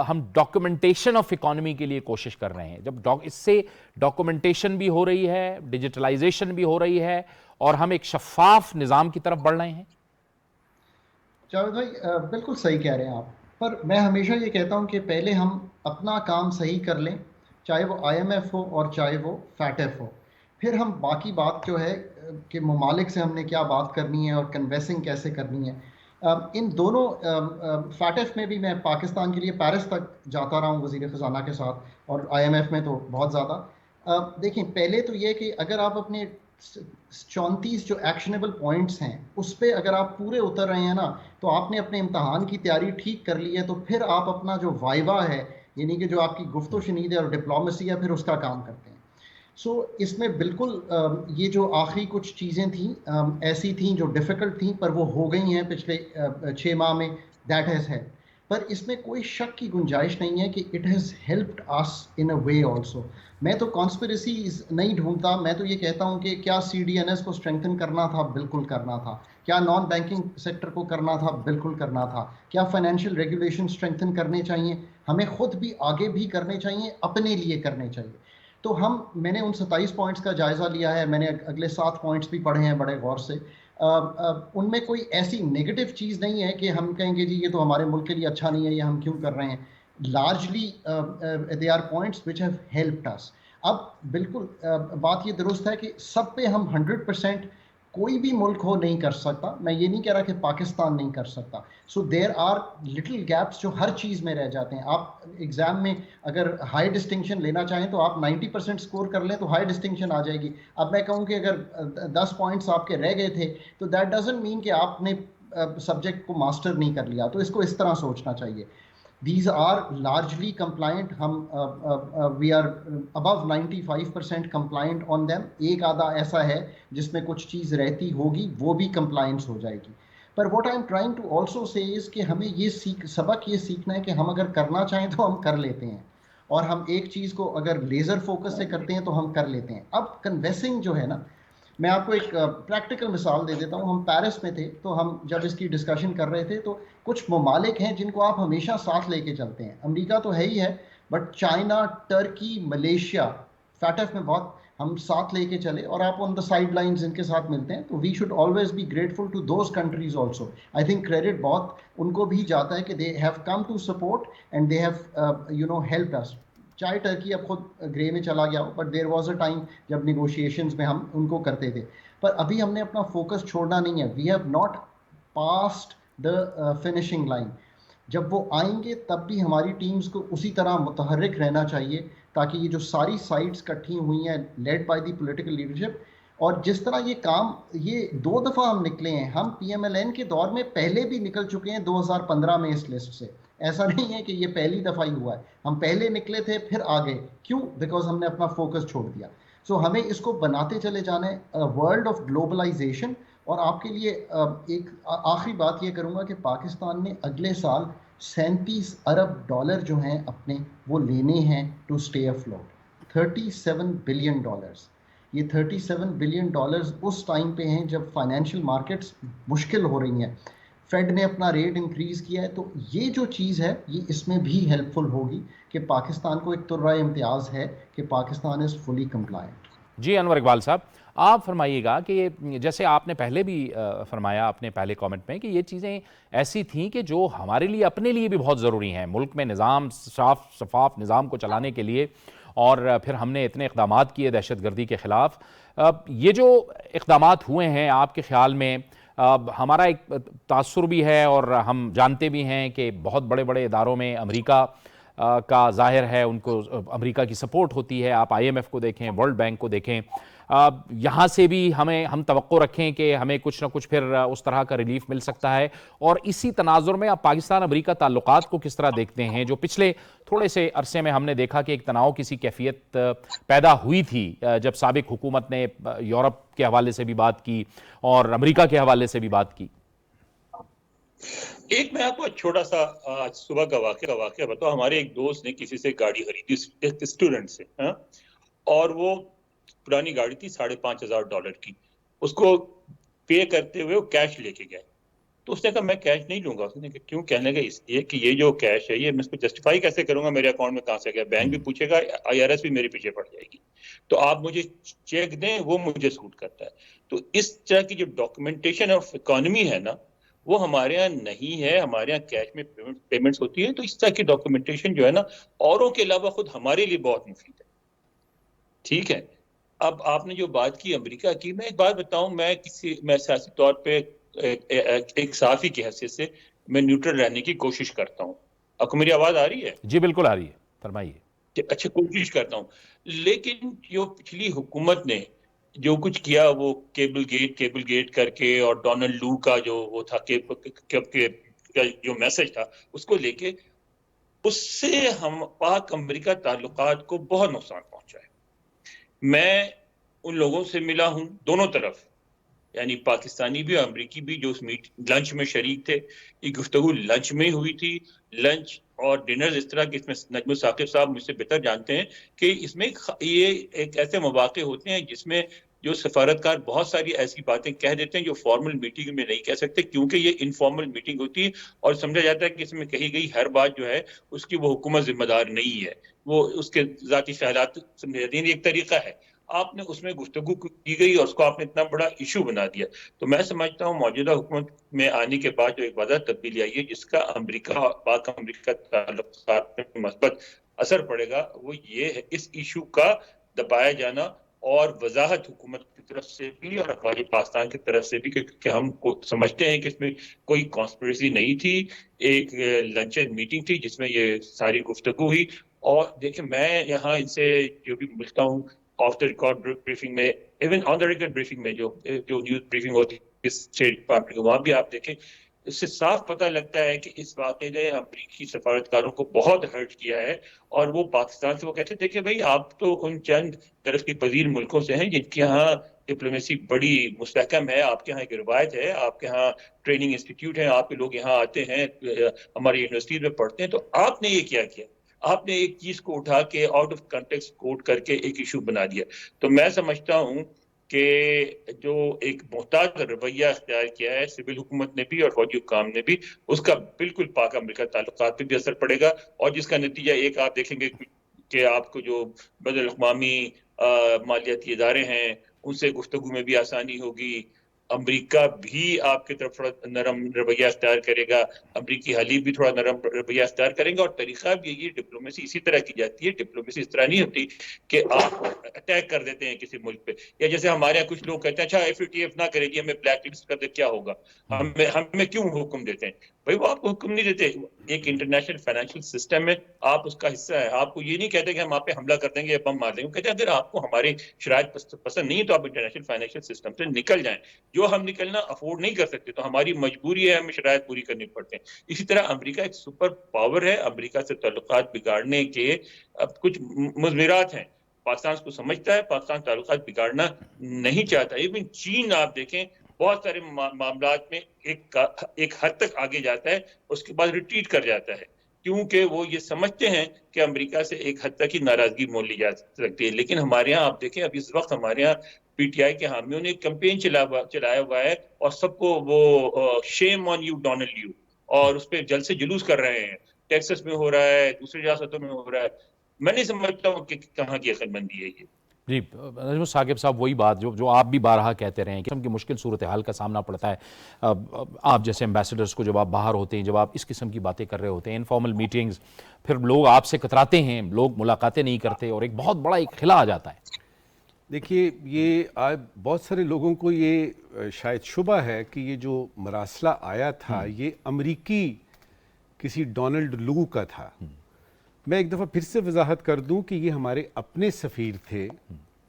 Speaker 1: ہم ڈاکیومنٹیشن آف اکانومی کے لیے کوشش کر رہے ہیں، جب اس سے ڈاکیومنٹیشن بھی ہو رہی ہے، ڈیجیٹلائزیشن بھی ہو رہی ہے، اور ہم ایک شفاف نظام کی طرف بڑھ رہے ہیں۔
Speaker 4: جاوید بھائی بالکل صحیح کہہ رہے ہیں آپ، پر میں ہمیشہ یہ کہتا ہوں کہ پہلے ہم اپنا کام صحیح کر لیں، چاہے وہ IMF ہو اور چاہے وہ FATF ہو، پھر ہم باقی بات جو ہے کہ ممالک سے ہم نے کیا بات کرنی ہے اور کنویسنگ کیسے کرنی ہے، ان دونوں FATF میں بھی میں پاکستان کے لیے پیرس تک جاتا رہا ہوں وزیر خزانہ کے ساتھ، اور IMF میں تو بہت زیادہ۔ دیکھیں پہلے تو یہ کہ اگر آپ اپنے 34 جو ایکشنیبل پوائنٹس ہیں اس پہ اگر آپ پورے اتر رہے ہیں نا، تو آپ نے اپنے امتحان کی تیاری ٹھیک کر لی ہے، تو پھر آپ اپنا جو وائوا ہے، یعنی کہ جو آپ کی گفت و شنید ہے اور ڈپلومیسی ہے، پھر اس کا کام کرتے ہیں۔ سو اس میں بالکل یہ جو آخری کچھ چیزیں تھیں ایسی تھیں جو ڈیفیکلٹ تھیں، پر وہ ہو گئی ہیں پچھلے 6 ماہ میں، دیٹ ہیز ہیلپ۔ پر اس میں کوئی شک کی گنجائش نہیں ہے کہ it has helped us in a way also. میں تو کانسپریسیز نہیں ڈھونڈتا، میں تو یہ کہتا ہوں کہ کیا CDNS کو اسٹرینگتھن کرنا تھا؟ بالکل کرنا تھا۔ کیا نان بینکنگ سیکٹر کو کرنا تھا؟ بالکل کرنا تھا۔ کیا فائنینشیل ریگولیشن اسٹرینگتھن کرنے چاہیے؟ ہمیں خود بھی آگے بھی کرنے چاہیے، اپنے لیے کرنے چاہیے۔ تو میں نے ان 27 پوائنٹس کا جائزہ لیا ہے، میں نے اگلے 7 پوائنٹس بھی پڑھے ہیں بڑے غور سے۔ ان میں کوئی ایسی نیگیٹو چیز نہیں ہے کہ ہم کہیں گے جی یہ تو ہمارے ملک کے لیے اچھا نہیں ہے، یہ ہم کیوں کر رہے ہیں۔ Largely they are points which have helped us. اب بالکل بات یہ درست ہے کہ سب پہ ہم 100% کوئی بھی ملک ہو نہیں کر سکتا، میں یہ نہیں کہہ رہا کہ پاکستان نہیں کر سکتا۔ سو دیر آر لٹل گیپس جو ہر چیز میں رہ جاتے ہیں۔ آپ ایگزام میں اگر ہائی ڈسٹنکشن لینا چاہیں تو آپ 90% اسکور کر لیں تو ہائی ڈسٹنکشن آ جائے گی۔ اب میں کہوں کہ اگر 10 پوائنٹس آپ کے رہ گئے تھے تو دیٹ ڈزنٹ مین کہ آپ نے سبجیکٹ کو ماسٹر نہیں کر لیا، تو اس کو اس طرح سوچنا چاہیے۔ These are largely compliant، ہم we are above 95% compliant on them۔ ایک آدھا ایسا ہے جس میں کچھ چیز رہتی ہوگی، وہ بھی compliance ہو جائے گی۔ پر what I'm trying to also say is کہ ہمیں یہ سبق یہ سیکھنا ہے کہ ہم اگر کرنا چاہیں تو ہم کر لیتے ہیں، اور ہم ایک چیز کو اگر لیزر فوکس سے کرتے ہیں تو ہم کر لیتے ہیں۔ اب کنویسنگ جو ہے نا، میں آپ کو ایک پریکٹیکل مثال دے دیتا ہوں۔ ہم پیرس میں تھے تو ہم جب اس کی ڈسکشن کر رہے تھے تو کچھ ممالک ہیں جن کو آپ ہمیشہ ساتھ لے کے چلتے ہیں۔ امریکہ تو ہے ہی ہے، but China, Turkey, Malaysia, FATF میں بہت ہم ساتھ لے کے چلے، اور آپ آن دا سائڈ لائنز ان کے ساتھ ملتے ہیں۔ تو we should always be grateful to those countries also. I think credit بہت ان کو بھی جاتا ہے کہ they have come to support and they have helped us. چاہے ٹرکی اب خود گرے میں چلا گیا ہو، but there was a time جب نیگوشیشنز میں ہم ان کو کرتے تھے۔ پر ابھی ہم نے اپنا فوکس چھوڑنا نہیں ہے۔ We have not passed the finishing line. جب وہ آئیں گے تب بھی ہماری ٹیمز کو اسی طرح متحرک رہنا چاہیے، تاکہ یہ جو ساری سائڈس کٹھی ہوئی ہیں led by the political leadership, اور جس طرح یہ کام یہ 2 دفعہ ہم نکلے ہیں، ہم PMLN کے دور میں پہلے بھی نکل چکے ہیں 2015 میں اس لسٹ سے۔ ایسا نہیں ہے کہ یہ پہلی دفعہ ہی ہوا ہے، ہم پہلے نکلے تھے پھر آگے۔ کیوں؟ بیکاز ہم نے اپنا فوکس چھوڑ دیا۔ سو ہمیں اس کو بناتے چلے جانا ہے، ورلڈ آف گلوبلائزیشن۔ اور آپ کے لیے ایک آخری بات یہ کروں گا کہ پاکستان نے اگلے سال 37 ارب ڈالر جو ہیں اپنے وہ لینے ہیں to stay afloat. 37 billion dollars. یہ 37 بلین ڈالرز اس ٹائم پہ ہیں جب فائنینشیل مارکیٹس مشکل ہو رہی ہیں، فیڈ نے اپنا ریٹ انکریز کیا ہے۔ تو یہ جو چیز ہے یہ اس میں بھی ہیلپ فل ہوگی کہ پاکستان کو ایک ترہ امتیاز ہے کہ پاکستان از فلی کمپلائنٹ۔
Speaker 1: جی انور اقبال صاحب، آپ فرمائیے گا کہ جیسے آپ نے پہلے بھی فرمایا اپنے پہلے کامنٹ میں کہ یہ چیزیں ایسی تھیں کہ جو ہمارے لیے اپنے لیے بھی بہت ضروری ہیں، ملک میں نظام شفاف نظام کو چلانے کے لیے، اور پھر ہم نے اتنے اقدامات کیے دہشت گردی کے خلاف۔ یہ جو اقدامات ہوئے ہیں آپ کے خیال میں، ہمارا ایک تاثر بھی ہے اور ہم جانتے بھی ہیں کہ بہت بڑے بڑے اداروں میں امریکہ کا ظاہر ہے، ان کو امریکہ کی سپورٹ ہوتی ہے۔ آپ IMF کو دیکھیں، ورلڈ بینک کو دیکھیں، یہاں سے بھی ہم توقع رکھیں کہ ہمیں کچھ نہ کچھ پھر اس طرح کا ریلیف مل سکتا ہے؟ اور اسی تناظر میں آپ پاکستان امریکہ تعلقات کو کس طرح دیکھتے ہیں، جو پچھلے تھوڑے سے عرصے میں ہم نے دیکھا کہ ایک تناؤ کسی کیفیت پیدا ہوئی تھی جب سابق حکومت نے یورپ کے حوالے سے بھی بات کی اور امریکہ کے حوالے سے بھی بات کی؟
Speaker 5: ایک میں آپ کو چھوٹا سا آج صبح کا واقعہ بتاؤ. ہمارے ایک دوست نے کسی سے گاڑی خریدی، اسٹوڈنٹ سے، اور وہ پرانی گاڑی تھی $5,500 کی. اس کو پے کرتے ہوئے وہ کیش لے کے گئے. تو اس نے کہا میں کیش نہیں لوں گا. اس نے کہا کیوں؟ کہنے لگا اس لیے کہ یہ جو کیش ہے یہ میں اس کو جسٹیفائی کیسے کروں گا، میرے اکاؤنٹ میں کہاں سے گیا، بینک بھی پوچھے گا، IRS بھی میرے پیچھے پڑ جائے گی. تو آپ مجھے چیک دیں، وہ مجھے سوٹ کرتا ہے. تو اس طرح کی جو ڈاکومنٹیشن آف اکانومی ہے نا، وہ ہمارے ہاں نہیں ہے. ہمارے ہاں کیش میں پیمنٹس ہوتی ہے. تو اس طرح کی ڈاکومنٹیشن جو ہے نا، اوروں کے علاوہ خود ہمارے لیے بہت مفید ہے. ٹھیک ہے. اب آپ نے جو بات کی امریکہ کی، میں ایک بات بتاؤں، میں سیاسی طور پہ ایک صحافی کی حیثیت سے میں نیوٹرل رہنے کی کوشش کرتا ہوں. آپ کو میری آواز آ رہی ہے؟
Speaker 1: جی بالکل آ رہی ہے، فرمائیے.
Speaker 5: اچھا، کوشش کرتا ہوں. لیکن جو پچھلی حکومت نے جو کچھ کیا، وہ کیبل گیٹ کر کے، اور ڈونلڈ لو کا جو وہ تھا جو میسج تھا، اس کو لے کے، اس سے ہم پاک امریکہ تعلقات کو بہت نقصان پہنچا ہے. میں ان لوگوں سے ملا ہوں دونوں طرف، یعنی پاکستانی بھی اور امریکی بھی، جو اس لنچ میں شریک تھے. یہ گفتگو لنچ میں ہوئی تھی. لنچ اور ڈنر اس طرح کی، اس میں نجم ثاقب صاحب مجھ سے بہتر جانتے ہیں کہ اس میں یہ ایک ایسے مواقع ہوتے ہیں جس میں جو سفارتکار بہت ساری ایسی باتیں کہہ دیتے ہیں جو فارمل میٹنگ میں نہیں کہہ سکتے، کیونکہ یہ انفارمل میٹنگ ہوتی ہے اور سمجھا جاتا ہے کہ اس میں کہی گئی ہر بات جو ہے اس کی وہ حکومت ذمہ دار نہیں ہے، وہ اس کے ذاتی خیالات سمجھے جاتے ہیں. یہ ایک طریقہ ہے. آپ نے اس میں گفتگو کی گئی اور اس کو آپ نے اتنا بڑا ایشو بنا دیا. تو میں سمجھتا ہوں موجودہ حکومت میں آنے کے بعد جو ایک وجہ تبدیلی آئی ہے، جس کا امریکہ پاک امریکہ تعلقات میں مثبت اثر پڑے گا، وہ یہ ہے اس ایشو کا دبایا جانا اور وضاحت حکومت کی طرف سے بھی اور افغان پاکستان کی طرف سے بھی، کہ ہم سمجھتے ہیں کہ اس میں کوئی کانسپریسی نہیں تھی. ایک لنچن میٹنگ تھی جس میں یہ ساری گفتگو ہوئی. اور دیکھیں، میں یہاں ان سے جو بھی ملتا ہوں آف دا ریکارڈ بریفنگ میں، even on the record briefing میں، جو نیوز بریفنگ ہوتی ہے اسٹیٹ ڈپارٹمنٹ، وہاں بھی آپ دیکھیں، اس سے صاف پتہ لگتا ہے کہ اس واقعے نے امریکی سفارتکاروں کو بہت ہرٹ کیا ہے. اور وہ پاکستان سے وہ کہتے ہیں دیکھیں بھائی، آپ تو ان چند ترقی پذیر ملکوں سے ہیں جن کے یہاں ڈپلومیسی بڑی مستحکم ہے، آپ کے یہاں ایک روایت ہے، آپ کے یہاں ٹریننگ انسٹیٹیوٹ ہیں، آپ کے لوگ یہاں آتے ہیں، ہماری یونیورسٹیز میں پڑھتے ہیں. تو آپ نے یہ کیا کیا؟ آپ نے ایک چیز کو اٹھا کے آؤٹ آف کنٹیکسٹ کوٹ کر کے ایک ایشو بنا دیا. تو میں سمجھتا ہوں کہ جو ایک محتاط رویہ اختیار کیا ہے سول حکومت نے بھی اور فوجی حکام نے بھی، اس کا بالکل پاک امریکہ تعلقات پہ بھی اثر پڑے گا. اور جس کا نتیجہ ایک آپ دیکھیں گے کہ آپ کو جو بین الاقوامی مالیاتی ادارے ہیں ان سے گفتگو میں بھی آسانی ہوگی. امریکہ بھی آپ کی طرف تھوڑا نرم رویہ اختیار کرے گا، امریکی حلیف بھی تھوڑا نرم رویہ اختیار کریں گے. اور طریقہ بھی یہ ڈپلومیسی اسی طرح کی جاتی ہے. ڈپلومیسی اس طرح نہیں ہوتی کہ آپ اٹیک کر دیتے ہیں کسی ملک پہ، یا جیسے ہمارے یہاں کچھ لوگ کہتے ہیں اچھا FATF نہ کرے گی، ہمیں بلیک لسٹ کر دے، کیا ہوگا، ہمیں کیوں حکم دیتے ہیں؟ بھائی وہ آپ کو حکم نہیں دیتے. ایک انٹرنیشنل فائنینشیل سسٹم ہے، آپ اس کا حصہ ہے. آپ کو یہ نہیں کہتے کہ ہم آپ پہ حملہ کر دیں گے یا بم مار دیں گے. کہتے ہیں اگر آپ کو ہماری شرائط پسند نہیں ہے تو آپ انٹرنیشنل فائنینشیل سسٹم سے نکل جائیں. جو ہم نکلنا افورڈ نہیں کر سکتے تو ہماری مجبوری ہے، ہمیں شرائط پوری کرنی پڑتے ہیں. اسی طرح امریکہ ایک سپر پاور ہے. امریکہ سے تعلقات بگاڑنے کے اب کچھ مضمرات ہیں. پاکستان اس کو سمجھتا ہے، پاکستان تعلقات بگاڑنا نہیں چاہتا. ایون چین آپ دیکھیں بہت سارے معاملات میں ایک حد تک آگے جاتا ہے، اس کے بعد ریٹریٹ کر جاتا ہے، کیونکہ وہ یہ سمجھتے ہیں کہ امریکہ سے ایک حد تک ہی ناراضگی مول لی جا سکتی ہے. لیکن ہمارے ہاں آپ دیکھیں، اب اس وقت ہمارے ہاں PTI کے حامیوں نے ایک کمپین چلایا ہوا ہے اور سب کو وہ شیم آن یو ڈونلڈ یو، اور اس پہ جلد سے جلوس کر رہے ہیں. ٹیکسس میں ہو رہا ہے، دوسری ریاستوں میں ہو رہا ہے. میں نہیں سمجھتا ہوں کہ کہاں کی عقل مندی ہے یہ.
Speaker 1: جی نجم ثاقب صاحب، وہی بات جو آپ بھی بارہا کہتے رہے ہیں کہ ہم کی مشکل صورتحال کا سامنا پڑتا ہے. آپ جیسے ایمبیسڈرز کو جب آپ باہر ہوتے ہیں، جب آپ اس قسم کی باتیں کر رہے ہوتے ہیں، انفارمل میٹنگز، پھر لوگ آپ سے کتراتے ہیں، لوگ ملاقاتیں نہیں کرتے اور ایک بہت بڑا ایک خلا آ جاتا ہے.
Speaker 3: دیکھیے، یہ آج بہت سارے لوگوں کو یہ شاید شبہ ہے کہ یہ جو مراسلہ آیا تھا یہ امریکی کسی ڈونلڈ لو کا تھا. میں ایک دفعہ پھر سے وضاحت کر دوں کہ یہ ہمارے اپنے سفیر تھے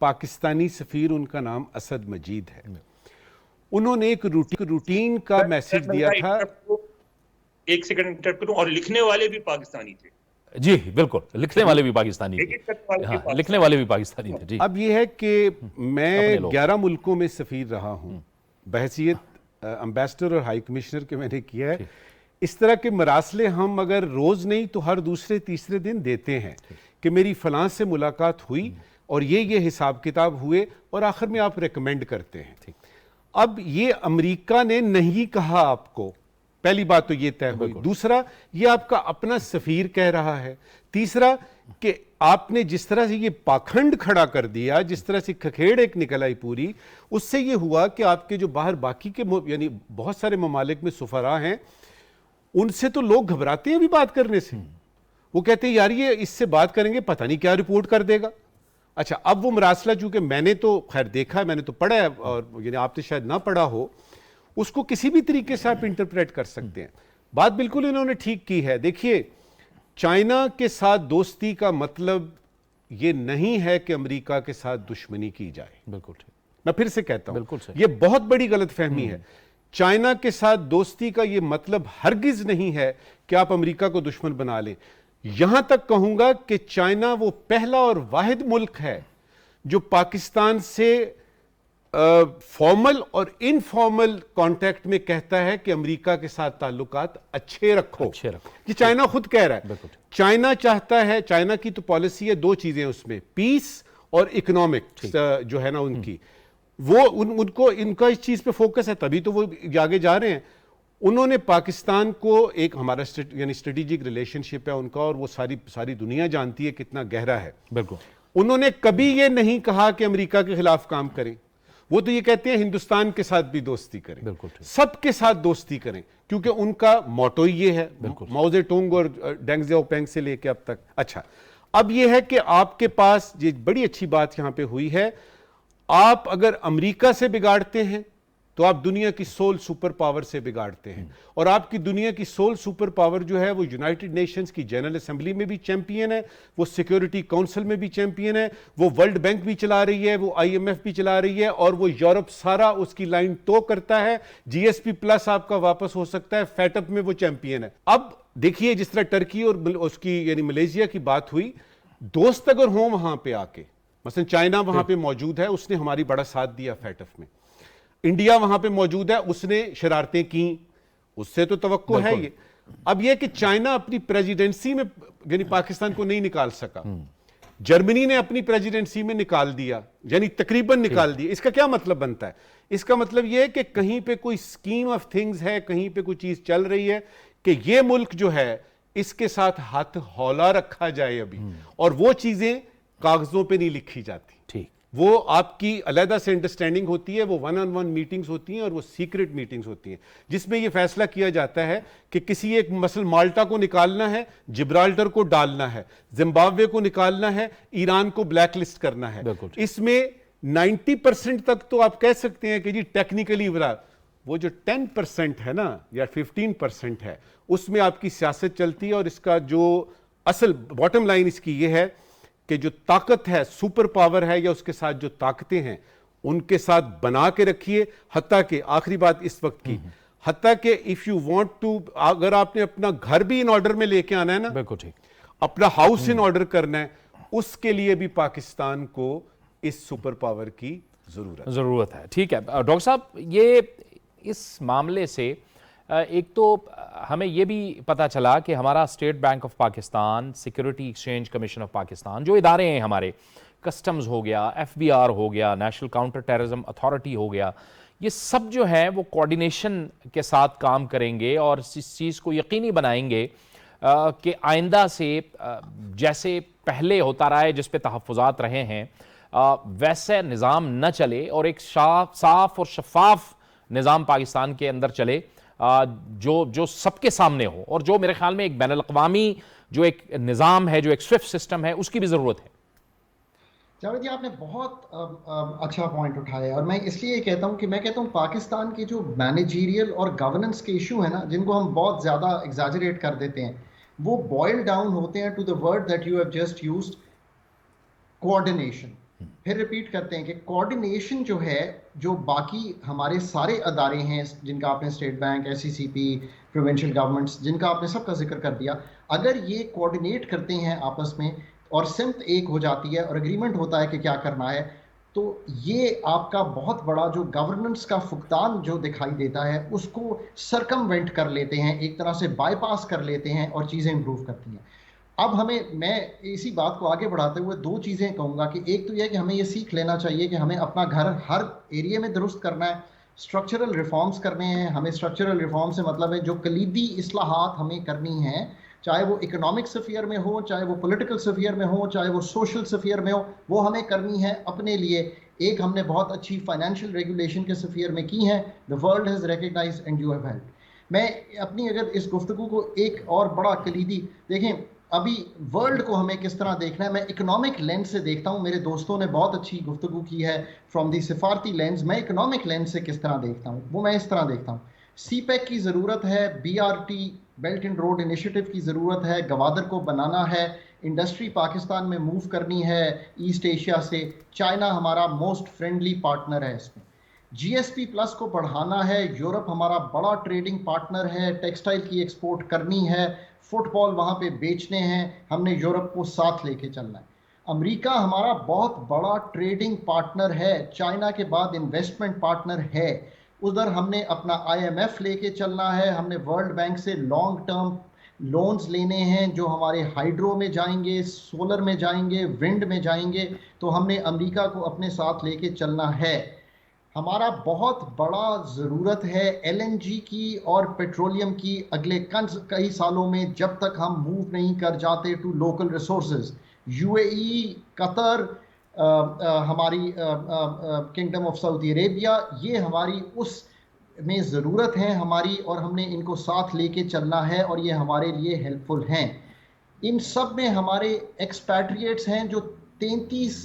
Speaker 3: پاکستانی سفیر ان کا نام اسد مجید ہے. انہوں نے ایک روٹین کا میسج دیا تھا.
Speaker 5: ایک سیکنڈ انٹرپٹ کروں, اور لکھنے والے بھی پاکستانی تھے.
Speaker 1: جی بالکل, لکھنے والے بھی پاکستانی تھے, لکھنے والے بھی پاکستانی تھے. جی
Speaker 3: اب یہ ہے کہ میں 11 ملکوں میں سفیر رہا ہوں, بحیثیت امبیسڈر اور ہائی کمشنر کے میں نے کیا ہے. اس طرح کے مراسلے ہم اگر روز نہیں تو ہر دوسرے تیسرے دن دیتے ہیں کہ میری فلاں سے ملاقات ہوئی اور یہ حساب کتاب ہوئے, اور آخر میں آپ ریکمینڈ کرتے ہیں. اب یہ امریکہ نے نہیں کہا آپ کو, پہلی بات تو یہ طے ہوئی. دوسرا, یہ آپ کا اپنا سفیر کہہ رہا ہے. تیسرا کہ آپ نے جس طرح سے یہ پاکھنڈ کھڑا کر دیا, جس طرح سے کھکھیڑ ایک نکل آئی پوری, اس سے یہ ہوا کہ آپ کے جو باہر باقی کے یعنی بہت سارے ممالک میں سفراء ہیں, ان سے تو لوگ گھبراتے ہیں بھی بات کرنے سے. وہ کہتے ہیں یار یہ اس سے بات کریں گے پتہ نہیں کیا رپورٹ کر دے گا. اچھا, اب وہ مراسلہ چونکہ میں نے تو خیر دیکھا ہے, میں نے تو پڑھا ہے, اور یعنی آپ نے شاید نہ پڑھا ہو, اس کو کسی بھی طریقے سے آپ انٹرپریٹ کر سکتے ہیں. بات بالکل انہوں نے ٹھیک کی ہے. دیکھیے, چائنا کے ساتھ دوستی کا مطلب یہ نہیں ہے کہ امریکہ کے ساتھ دشمنی کی جائے.
Speaker 1: بالکل ٹھیک,
Speaker 3: میں پھر سے کہتا ہوں,
Speaker 1: بالکل صحیح.
Speaker 3: یہ بہت بڑی غلط فہمی ہے. چائنا کے ساتھ دوستی کا یہ مطلب ہرگز نہیں ہے کہ آپ امریکہ کو دشمن بنا لیں. یہاں تک کہوں گا کہ چائنا وہ پہلا اور واحد ملک ہے جو پاکستان سے فارمل اور انفارمل کانٹیکٹ میں کہتا ہے کہ امریکہ کے ساتھ تعلقات اچھے رکھو. یہ چائنا خود کہہ رہا ہے. چائنا چاہتا ہے, چائنا کی تو پالیسی ہے, دو چیزیں اس میں, پیس اور اکنامک جو ہے نا ان کی, وہ ان کو ان کا اس چیز پہ فوکس ہے, تبھی تو وہ آگے جا رہے ہیں. انہوں نے پاکستان کو ایک ہمارا یعنی اسٹریٹجک ریلیشن شپ ہے ان کا, اور وہ ساری دنیا جانتی ہے کتنا گہرا ہے.
Speaker 1: بالکل.
Speaker 3: انہوں نے کبھی یہ نہیں کہا کہ امریکہ کے خلاف کام کریں. وہ تو یہ کہتے ہیں ہندوستان کے ساتھ بھی دوستی کریں, سب کے ساتھ دوستی کریں, کیونکہ ان کا موٹو یہ ہے, ماؤ زے ٹونگ اور ڈینگ زیاؤ پینگ سے لے کے اب تک. اچھا, اب یہ ہے کہ آپ کے پاس یہ بڑی اچھی بات یہاں پہ ہوئی ہے, آپ اگر امریکہ سے بگاڑتے ہیں تو آپ دنیا کی سول سپر پاور سے بگاڑتے ہیں, اور آپ کی دنیا کی سول سپر پاور جو ہے وہ یونائٹڈ نیشنز کی جنرل اسمبلی میں بھی چیمپئن ہے, وہ سیکیورٹی کونسل میں بھی چیمپئن ہے, وہ ورلڈ بینک بھی چلا رہی ہے, وہ IMF بھی چلا رہی ہے, اور وہ یورپ سارا اس کی لائن تو کرتا ہے. GSP پلس آپ کا واپس ہو سکتا ہے, فیٹ اپ میں وہ چیمپئن ہے. اب دیکھیے جس طرح ٹرکی اور اس کی یعنی ملیشیا کی بات ہوئی, دوست اگر ہوں وہاں پہ آ کے, مثلا چائنا وہاں پہ موجود ہے, اس نے ہماری بڑا ساتھ دیا فیٹ اف میں. انڈیا وہاں پہ موجود ہے, اس نے شرارتیں کی, اس سے تو توقع ہے یہ. اب یہ کہ چائنا اپنی پریزیڈنسی میں یعنی پاکستان کو نہیں نکال سکا, جرمنی نے اپنی پریزیڈنسی میں نکال دیا, یعنی تقریباً نکال دیا. اس کا کیا مطلب بنتا ہے؟ اس کا مطلب یہ ہے کہ کہیں پہ کوئی اسکیم آف تھنگز ہے, کہیں پہ کوئی چیز چل رہی ہے کہ یہ ملک جو ہے اس کے ساتھ ہاتھ ہولا رکھا جائے ابھی, اور وہ چیزیں کاغذوں پہ نہیں لکھی جاتی.
Speaker 1: ٹھیک,
Speaker 3: وہ آپ کی علیحدہ سے انڈرسٹینڈنگ ہوتی ہے, وہ 1-on-1 میٹنگز ہوتی ہیں, اور وہ سیکرٹ میٹنگز ہوتی ہیں, جس میں یہ فیصلہ کیا جاتا ہے کہ کسی ایک مثلا مالٹا کو نکالنا ہے, جبرالٹر کو ڈالنا ہے, زمبابوے کو نکالنا ہے, ایران کو بلیک لسٹ کرنا ہے. اس میں 90% تک تو آپ کہہ سکتے ہیں کہ جی ٹیکنیکلی وہ جو 10% ہے نا یا 15% ہے, اس میں آپ کی سیاست چلتی ہے. اور اس کا جو اصل باٹم لائن اس کی یہ ہے کہ جو طاقت ہے, سپر پاور ہے, یا اس کے ساتھ جو طاقتیں ہیں ان کے ساتھ بنا کے رکھیے. حتیٰ کہ آخری بات اس وقت کی, حتیٰ کہ if you want to, اگر آپ نے اپنا گھر بھی ان آرڈر میں لے کے آنا ہے نا,
Speaker 1: بالکل ٹھیک,
Speaker 3: اپنا ہاؤس ان آرڈر کرنا ہے, اس کے لیے بھی پاکستان کو اس سپر پاور کی ضرورت
Speaker 1: ہے. ٹھیک ہے ڈاکٹر صاحب, یہ اس معاملے سے ایک تو ہمیں یہ بھی پتہ چلا کہ ہمارا state bank of Pakistan, security exchange commission of Pakistan, جو ادارے ہیں ہمارے, کسٹمز ہو گیا, FBR ہو گیا, نیشنل کاؤنٹر ٹیررزم اتھارٹی ہو گیا, یہ سب جو ہیں وہ کوارڈینیشن کے ساتھ کام کریں گے اور اس چیز کو یقینی بنائیں گے کہ آئندہ سے جیسے پہلے ہوتا رہا ہے, جس پہ تحفظات رہے ہیں, ویسے نظام نہ چلے, اور ایک صاف اور شفاف نظام پاکستان کے اندر چلے جو سب کے سامنے ہو, اور جو میرے خیال میں ایک بین الاقوامی جو ایک نظام ہے, جو ایک سوئفٹ سسٹم ہے, اس کی بھی ضرورت ہے.
Speaker 4: جاوید جی, آپ نے بہت اچھا پوائنٹ اٹھایا ہے, اور میں اس لیے کہتا ہوں کہ میں کہتا ہوں پاکستان کے جو مینیجیریل اور گورننس کے ایشو ہیں نا, جن کو ہم بہت زیادہ ایگزیجریٹ کر دیتے ہیں, وہ بوائل ڈاؤن ہوتے ہیں to the word that you have just used, coordination. پھر ریپیٹ کرتے ہیں کہ کوارڈینیشن جو ہے، جو باقی ہمارے سارے ادارے ہیں جن کا آپ نے اسٹیٹ بینک، ایس سی سی پی، پروونشل گورنمنٹس، جن کا آپ نے سب کا ذکر کر دیا، اگر یہ کوارڈینیٹ کرتے ہیں آپس میں اور سمت ایک ہو جاتی ہے اور اگریمنٹ ہوتا ہے کہ کیا کرنا ہے، تو یہ آپ کا بہت بڑا جو گورننس کا فقدان جو دکھائی دیتا ہے اس کو سرکموینٹ کر لیتے ہیں، ایک طرح سے بائی پاس کر لیتے ہیں اور چیزیں امپروو کرتی ہیں۔ اب میں اسی بات کو آگے بڑھاتے ہوئے دو چیزیں کہوں گا کہ ایک تو یہ کہ ہمیں یہ سیکھ لینا چاہیے کہ ہمیں اپنا گھر ہر ایریے میں درست کرنا ہے، اسٹرکچرل ریفارمز کرنے ہیں۔ ہمیں اسٹرکچرل ریفارم سے مطلب ہے جو کلیدی اصلاحات ہمیں کرنی ہیں، چاہے وہ اکنامک سفیر میں ہو، چاہے وہ پولیٹیکل سفیر میں ہو، چاہے وہ سوشل سفیر میں ہو، وہ ہمیں کرنی ہے اپنے لیے۔ ایک ہم نے بہت اچھی فائنینشیل ریگولیشن کے سفیر میں کی ہیں، the world has recognized and you have helped۔ میں اپنی اگر اس گفتگو کو ایک اور بڑا کلیدی دیکھیں، ابھی ورلڈ کو ہمیں کس طرح دیکھنا ہے، میں اکنامک لینس سے دیکھتا ہوں۔ میرے دوستوں نے بہت اچھی گفتگو کی ہے فرام دی سفارتی لینس، میں اکنامک لینس سے کس طرح دیکھتا ہوں، وہ میں اس طرح دیکھتا ہوں۔ سی پیک کی ضرورت ہے، B R T belt and road initiative کی ضرورت ہے، گوادر کو بنانا ہے، انڈسٹری پاکستان میں موو کرنی ہے ایسٹ ایشیا سے، چائنا ہمارا موسٹ فرینڈلی پارٹنر ہے اس میں، جی ایس پی پلس کو بڑھانا ہے، یورپ ہمارا بڑا ٹریڈنگ پارٹنر ہے، ٹیکسٹائل کی ایکسپورٹ کرنی ہے، فٹ بال وہاں پہ بیچنے ہیں، ہم نے یورپ کو ساتھ لے کے چلنا ہے۔ امریکہ ہمارا بہت بڑا ٹریڈنگ پارٹنر ہے، چائنا کے بعد انویسٹمنٹ پارٹنر ہے، ادھر ہم نے اپنا آئی ایم ایف لے کے چلنا ہے، ہم نے ورلڈ بینک سے لانگ ٹرم لونز لینے ہیں جو ہمارے ہائیڈرو میں جائیں گے، سولر میں جائیں گے، ونڈ میں جائیں گے، تو ہم نے امریکہ کو اپنے ساتھ لے کے چلنا ہے۔ ہمارا بہت بڑا ضرورت ہے ایل این جی کی اور پیٹرولیم کی اگلے کئی سالوں میں، جب تک ہم موو نہیں کر جاتے ٹو لوکل ریسورسز۔ یو اے ای، قطر، ہماری کنگڈم آف سعودی عربیہ، یہ ہماری اس میں ضرورت ہے ہماری، اور ہم نے ان کو ساتھ لے کے چلنا ہے اور یہ ہمارے لیے ہیلپ فل ہیں۔ ان سب میں ہمارے ایکسپیٹریٹس ہیں جو 31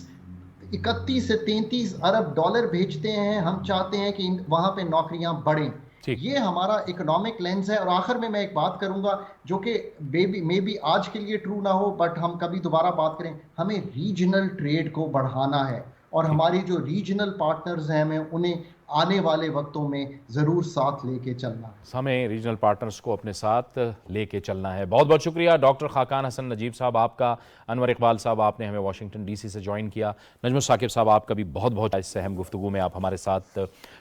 Speaker 4: سے 33 ارب ڈالر بھیجتے ہیں، ہم چاہتے ہیں کہ وہاں پہ نوکریاں بڑھیں۔ یہ ہمارا اکنامک لینس ہے۔ اور آخر میں ایک بات کروں گا جو کہ مے بی آج کے لیے ٹرو نہ ہو، بٹ ہم کبھی دوبارہ بات کریں، ہمیں ریجنل ٹریڈ کو بڑھانا ہے، اور ہماری جو ریجنل پارٹنرز ہیں ہمیں انہیں آنے والے وقتوں میں ضرور ساتھ لے کے چلنا ہے۔
Speaker 1: ہمیں ریجنل پارٹنرز کو اپنے ساتھ لے کے چلنا ہے۔ بہت بہت شکریہ ڈاکٹر خاقان حسن نجیب صاحب آپ کا، انور اقبال صاحب آپ نے ہمیں واشنگٹن ڈی سی سے جوائن کیا، نجم الثاقب صاحب آپ کا بھی بہت بہت اس اہم گفتگو میں آپ ہمارے ساتھ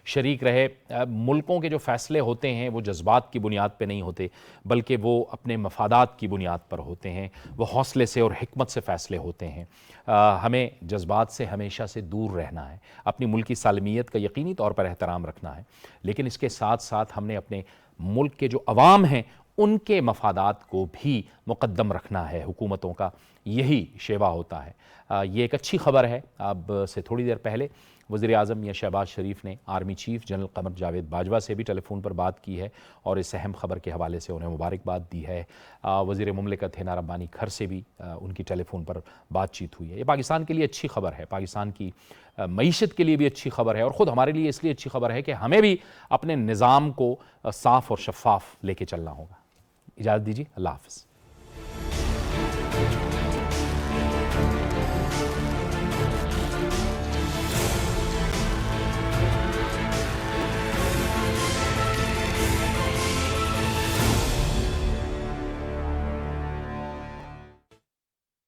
Speaker 1: شریک رہے۔ ملکوں کے جو فیصلے ہوتے ہیں وہ جذبات کی بنیاد پہ نہیں ہوتے، بلکہ وہ اپنے مفادات کی بنیاد پر ہوتے ہیں، وہ حوصلے سے اور حکمت سے فیصلے ہوتے ہیں۔ ہمیں جذبات سے ہمیشہ سے دور رہنا ہے، اپنی ملکی سالمیت کا یقینی طور پر احترام رکھنا ہے، لیکن اس کے ساتھ ساتھ ہم نے اپنے ملک کے جو عوام ہیں ان کے مفادات کو بھی مقدم رکھنا ہے۔ حکومتوں کا یہی شیوا ہوتا ہے۔ یہ ایک اچھی خبر ہے، اب سے تھوڑی دیر پہلے وزیر اعظم میاں شہباز شریف نے army chief general Qamar Javed Bajwa سے بھی ٹیلی فون پر بات کی ہے اور اس اہم خبر کے حوالے سے انہیں مبارکباد دی ہے۔ وزیر مملکت ہینا ربانی کھر سے بھی ان کی ٹیلی فون پر بات چیت ہوئی ہے۔ یہ پاکستان کے لیے اچھی خبر ہے، پاکستان کی معیشت کے لیے بھی اچھی خبر ہے، اور خود ہمارے لیے اس لیے اچھی خبر ہے کہ ہمیں بھی اپنے نظام کو صاف اور شفاف لے کے چلنا ہوگا۔ اجازت دیجیے، اللہ حافظ۔